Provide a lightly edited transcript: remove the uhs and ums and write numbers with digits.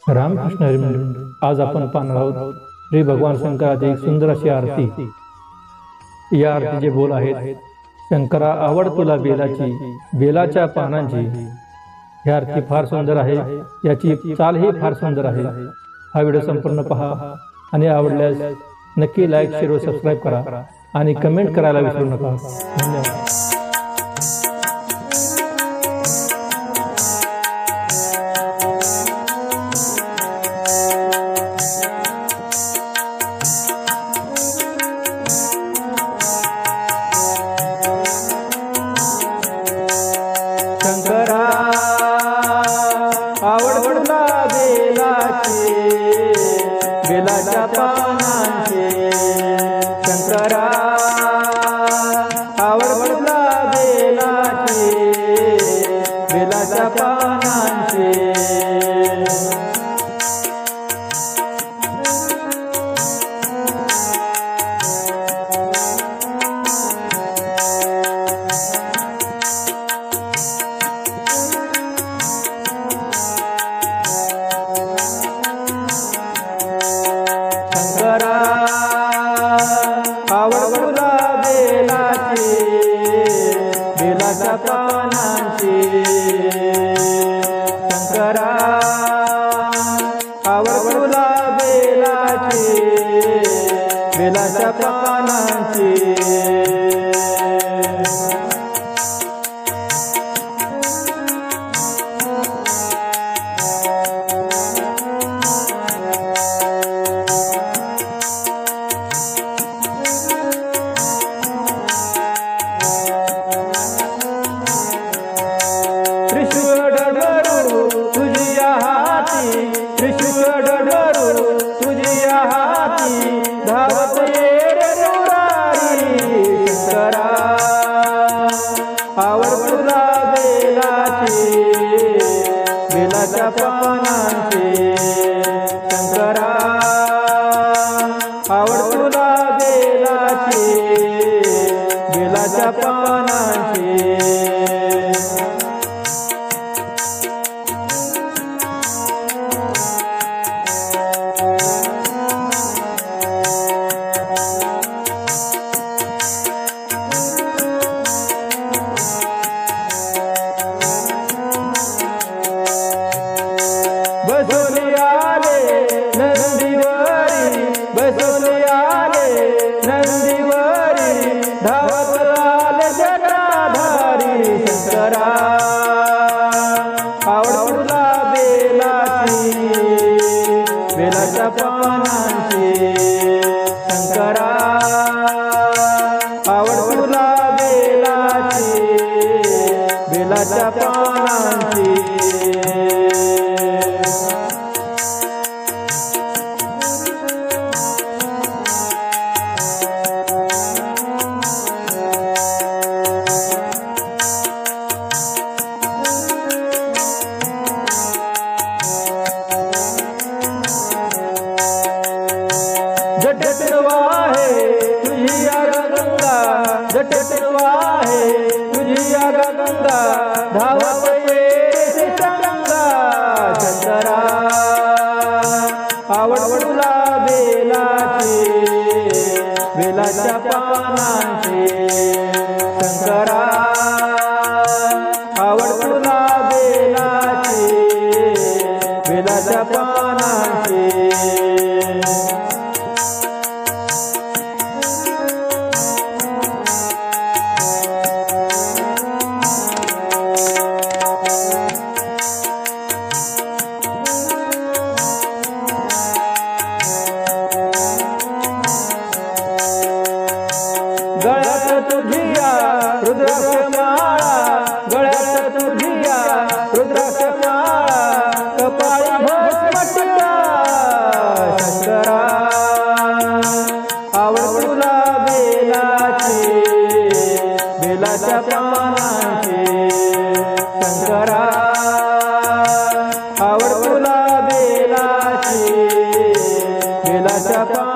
रामकृष्ण हरी मंडळी, आज आपण पाहणार आहोत श्री भगवान शंकराची एक सुंदर अशी आरती। या आरतीचे बोल आहेत, शंकरा आवड तुला बेलाची, बेलाच्या पानांची। ही आरती फार सुंदर आहे, याची चाल ही फार सुंदर आहे। हा व्हिडिओ संपूर्ण पहा आणि आवडल्यास नक्की लाईक, शेअर व सबस्क्राईब करा आणि कमेंट करायला विसरू नका। धन्यवाद। शंकरा आवड तुला बेलाची, बेलाच्या पानांची। शंकरा आवड तुला बेलाची, बेलाच्या पानांची। शंकरा आवड तुला बेलाची, बेलाच्या पानांची। शंकरा आवड तुला बेलाची, बेलाच्या पानांची। त्रिशूळ डडरू तुझ्या हाती, त्रिशूळ डडरू तुझ्या हाती, धावत ये रे मुरारी। शंकरा आवड तुला बेलाची, बेलाच्या पानांची। शंकरा आवड तुला बेलाची, बेलाच्या पानांची। बसवले आले नंदीवरी, बसवले आले नंदीवरी, धावत आले जटाधारी। शंकरा आवड तुला बेलाची, बेलाच्या पानांची। शंकरा आवड तुला बेलाची, बेलाच्या पानांची। जटेत वाहे तुझी आग गंगा, जटेत वाहे तुझी आग गंगा, धावत ये रे गंगा। शंकरा आवड तुला बेलाची, बेलाच्या पानांची। शंकरा आवड तुला बेलाची, बेलाच्या पानांची। गळ्यात तुझिया रुद्राक्ष माळा, गळ्यात तुझिया रुद्राक्ष माळा, कपाळी भस्म टिळा। शंकरा आवड तुला बेलाची, बेलाच्या पानांची। शंकरा आवड तुला बेलाची, बेलाच्या पानांची।